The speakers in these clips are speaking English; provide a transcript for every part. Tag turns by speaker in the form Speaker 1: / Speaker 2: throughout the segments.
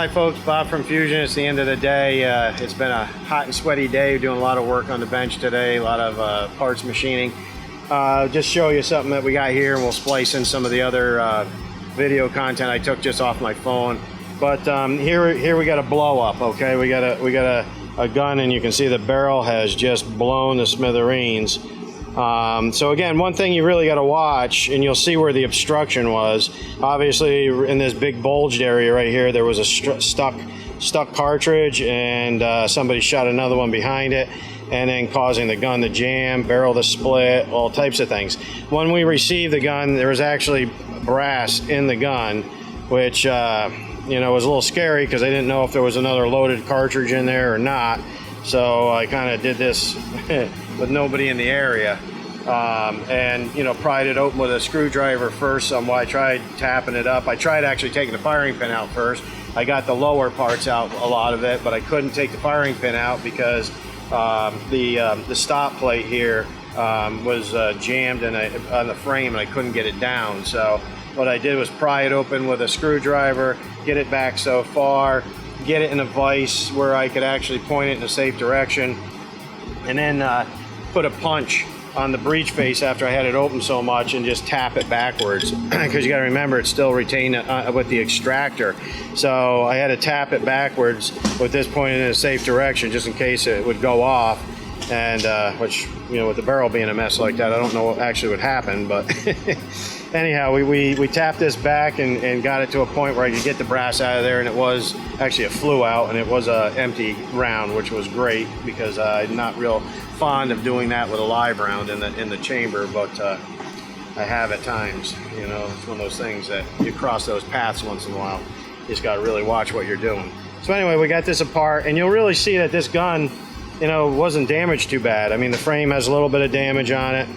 Speaker 1: Hi folks, Bob from Fusion. It's the end of the day. It's been a hot and sweaty day. We're doing a lot of work on the bench today, a lot of parts machining. Just show you something that we got here, and we'll splice in some of the other video content I took just off my phone. But here we got a blow up. Okay, we got a gun, and you can see the barrel has just blown to smithereens. So again, one thing you really got to watch, and you'll see where the obstruction was. Obviously, in this big bulged area right here, there was a stuck cartridge, and somebody shot another one behind it, and then causing the gun to jam, barrel to split, all types of things. When we received the gun, there was actually brass in the gun, which you know, was a little scary because I didn't know if there was another loaded cartridge in there or not. So I kind of did this with nobody in the area, and you know, pried it open with a screwdriver first. While I tried tapping it up, I tried actually taking the firing pin out first. I got the lower parts out, a lot of it, but I couldn't take the firing pin out because the stop plate here was jammed on the frame, and I couldn't get it down. So what I did was pry it open with a screwdriver, get it back so far, get it in a vise where I could actually point it in a safe direction, and then put a punch on the breech face after I had it open so much, and just tap it backwards because you got to remember it's still retained with the extractor. So I had to tap it backwards with this pointed in a safe direction just in case it would go off, and which, you know, with the barrel being a mess like that, I don't know what actually would happen, but anyhow, we tapped this back and got it to a point where I could get the brass out of there, and it was actually, it flew out, and it was a empty round, which was great because I'm not real fond of doing that with a live round in the chamber, but I have at times. You know, it's one of those things that you cross those paths once in a while. You just got to really watch what you're doing. So anyway, we got this apart, and you'll really see that this gun, you know, wasn't damaged too bad. I mean, the frame has a little bit of damage on it.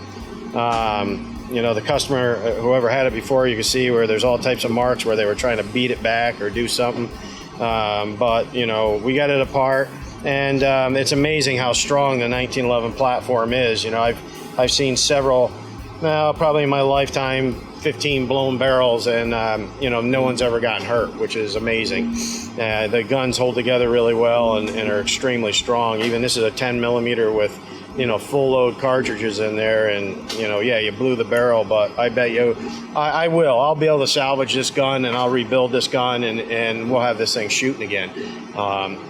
Speaker 1: You know, the customer, whoever had it before, you can see where there's all types of marks where they were trying to beat it back or do something. But, you know, we got it apart, and it's amazing how strong the 1911 platform is. You know, I've seen several, probably in my lifetime, 15 blown barrels, and, you know, no one's ever gotten hurt, which is amazing. The guns hold together really well and are extremely strong. Even this is a 10 millimeter with, you know, full load cartridges in there, and, you know, yeah, you blew the barrel, but I bet you I'll be able to salvage this gun, and I'll rebuild this gun, and we'll have this thing shooting again.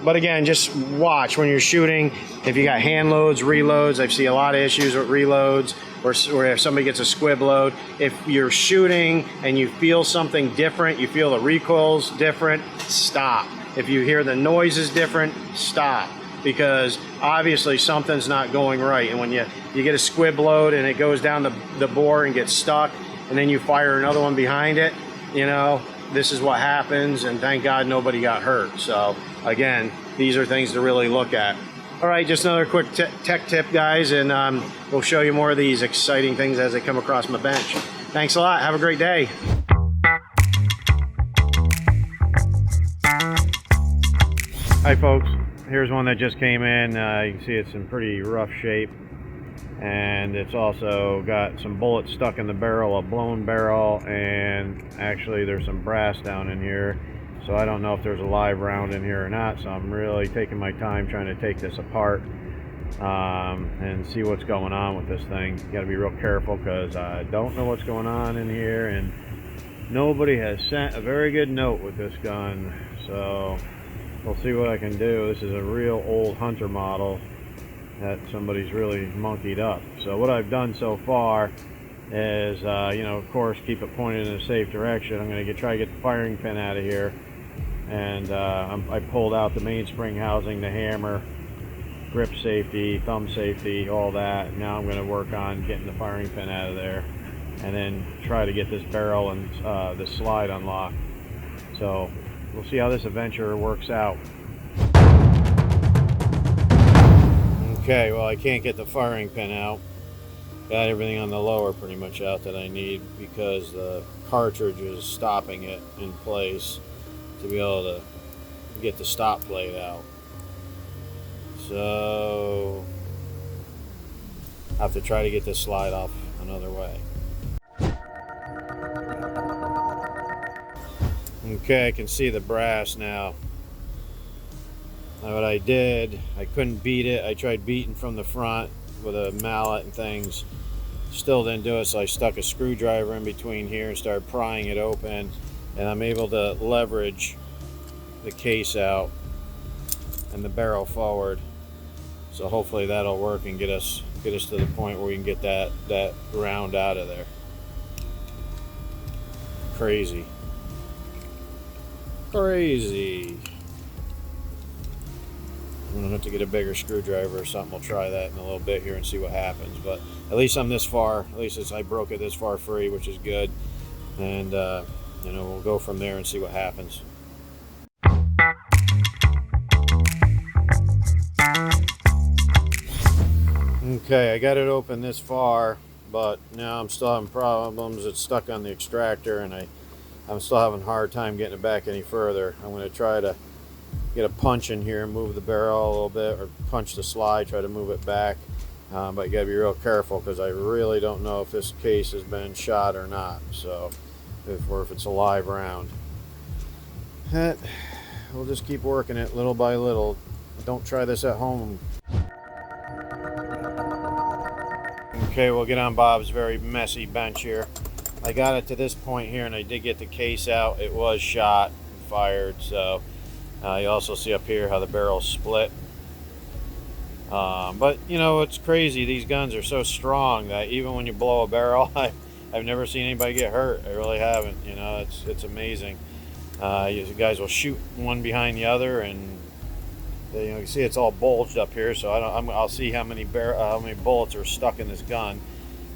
Speaker 1: But again, just watch when you're shooting. If you got hand loads, reloads, I've seen a lot of issues with reloads, or if somebody gets a squib load. If you're shooting and you feel something different, you feel the recoil's different, stop. If you hear the noise is different, stop. Because obviously something's not going right. And when you get a squib load and it goes down the bore and gets stuck, and then you fire another one behind it, you know, this is what happens, and thank God nobody got hurt. So again, these are things to really look at. All right, just another quick tech tip, guys, and we'll show you more of these exciting things as they come across my bench. Thanks a lot. Have a great day. Hi folks. Here's one that just came in. You can see it's in pretty rough shape, and it's also got some bullets stuck in the barrel, a blown barrel, and actually there's some brass down in here, so I don't know if there's a live round in here or not. So I'm really taking my time trying to take this apart and see what's going on with this thing. You got to be real careful because I don't know what's going on in here, and nobody has sent a very good note with this gun, so we'll see what I can do. This is a real old Hunter model that somebody's really monkeyed up. So what I've done so far is, you know, of course, keep it pointed in a safe direction. I'm going to try to get the firing pin out of here. And I pulled out the mainspring housing, the hammer, grip safety, thumb safety, all that. Now I'm going to work on getting the firing pin out of there, and then try to get this barrel and the slide unlocked. So we'll see how this adventure works out. Okay, well, I can't get the firing pin out. Got everything on the lower pretty much out that I need because the cartridge is stopping it in place to be able to get the stop plate out. So I have to try to get this slide off another way. Okay, I can see the brass now. Now what I did, I couldn't beat it. I tried beating from the front with a mallet and things. Still didn't do it, so I stuck a screwdriver in between here and started prying it open, and I'm able to leverage the case out and the barrel forward. So hopefully that'll work and get us to the point where we can get that round out of there. Crazy. Crazy. I'm gonna have to get a bigger screwdriver or something. We'll try that in a little bit here and see what happens. But at least I'm this far. At least I broke it this far free, which is good. And you know, we'll go from there and see what happens. Okay, I got it open this far, but now I'm still having problems. It's stuck on the extractor, and I'm still having a hard time getting it back any further. I'm going to try to get a punch in here and move the barrel a little bit, or punch the slide, try to move it back. But you got to be real careful, because I really don't know if this case has been shot or not. So, if it's a live round. We'll just keep working it little by little. Don't try this at home. Okay, we'll get on Bob's very messy bench here. I got it to this point here, and I did get the case out. It was shot and fired, so you also see up here how the barrel's split. But you know, it's crazy. These guns are so strong that even when you blow a barrel, I've never seen anybody get hurt. I really haven't. You know, it's amazing. You guys will shoot one behind the other, and you know, you see it's all bulged up here. So I'll see how many bullets are stuck in this gun,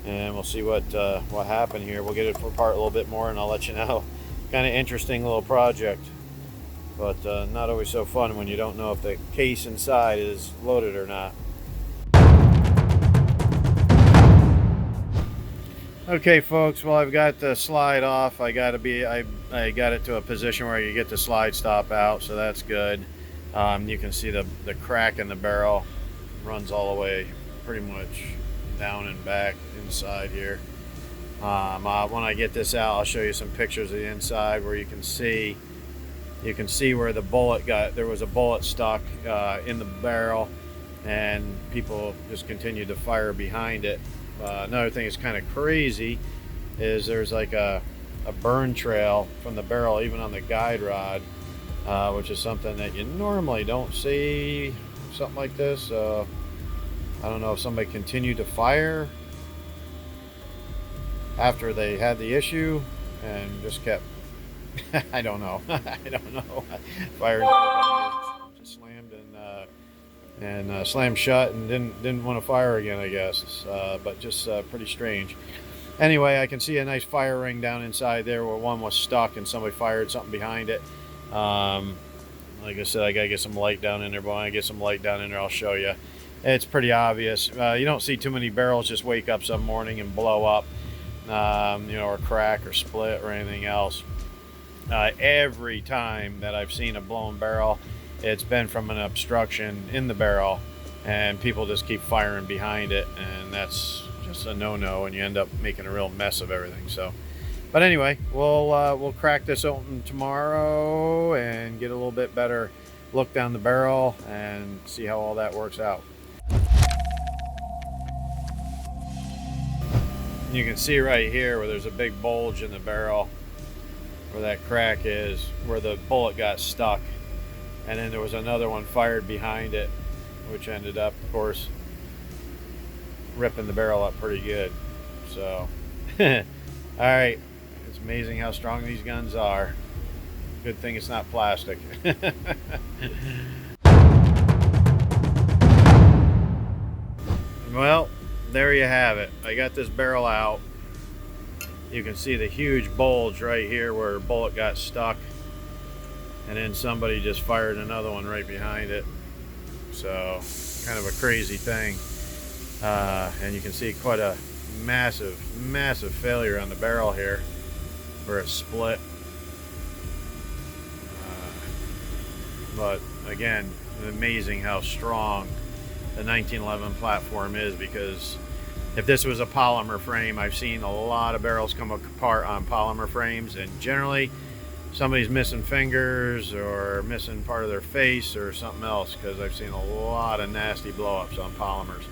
Speaker 1: and we'll see what happened here. We'll get it apart a little bit more, and I'll let you know. Kind of interesting little project, but not always so fun when you don't know if the case inside is loaded or not. Okay, folks. Well, I've got the slide off. I got it to a position where you get the slide stop out, so that's good. You can see the crack in the barrel runs all the way pretty much down and back inside here. When I get this out, I'll show you some pictures of the inside where you can see where the bullet there was a bullet stuck in the barrel, and people just continued to fire behind it. Another thing that's kind of crazy is there's like a burn trail from the barrel even on the guide rod, which is something that you normally don't see, something like this. I don't know if somebody continued to fire after they had the issue and just kept I don't know. I don't know. Fired, just slammed and slammed shut and didn't want to fire again, I guess. But just pretty strange. Anyway, I can see a nice fire ring down inside there where one was stuck and somebody fired something behind it. Like I said, I gotta get some light down in there. But when I get some light down in there, I'll show you. It's pretty obvious. You don't see too many barrels just wake up some morning and blow up, you know, or crack or split or anything else. Every time that I've seen a blown barrel, it's been from an obstruction in the barrel, and people just keep firing behind it, and that's just a no-no, and you end up making a real mess of everything. So, but anyway, we'll crack this open tomorrow and get a little bit better look down the barrel and see how all that works out. You can see right here where there's a big bulge in the barrel, where that crack is, where the bullet got stuck, and then there was another one fired behind it, which ended up, of course, ripping the barrel up pretty good. So all right, it's amazing how strong these guns are. Good thing it's not plastic. Well, there you have it. I got this barrel out. You can see the huge bulge right here where a bullet got stuck, and then somebody just fired another one right behind it. So kind of a crazy thing. And you can see quite a massive failure on the barrel here where it split. But again, amazing how strong the 1911 platform is, because if this was a polymer frame, I've seen a lot of barrels come apart on polymer frames, and generally
Speaker 2: somebody's missing fingers or missing part of their face or something else, because I've seen a lot of nasty blowups on polymers.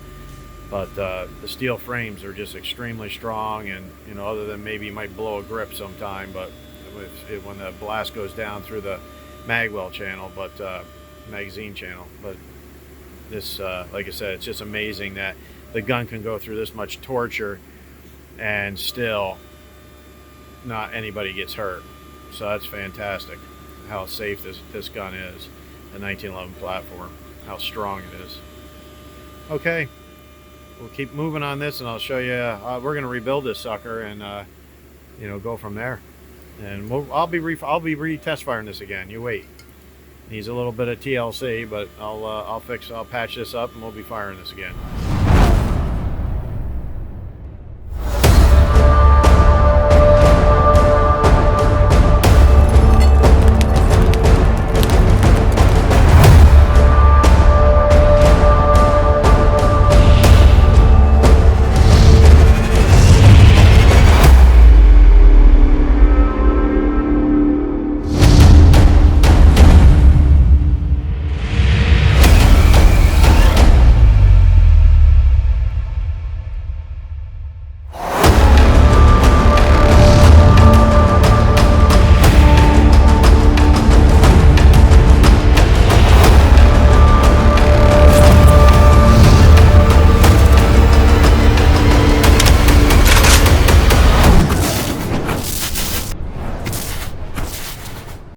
Speaker 2: But the steel frames are just extremely strong, and you know, other than maybe you might blow a grip sometime, but when the blast goes down through the magwell channel, but magazine channel. But this, like I said, it's just amazing that the gun can go through this much torture and still not anybody gets hurt. So that's fantastic how safe this gun is, the 1911 platform, how strong it is. Okay, we'll keep moving on this, and I'll show you. We're going to rebuild this sucker and you know, go from there. And I'll be retest firing this again. You wait. Needs a little bit of TLC, but I'll patch this up and we'll be firing this again.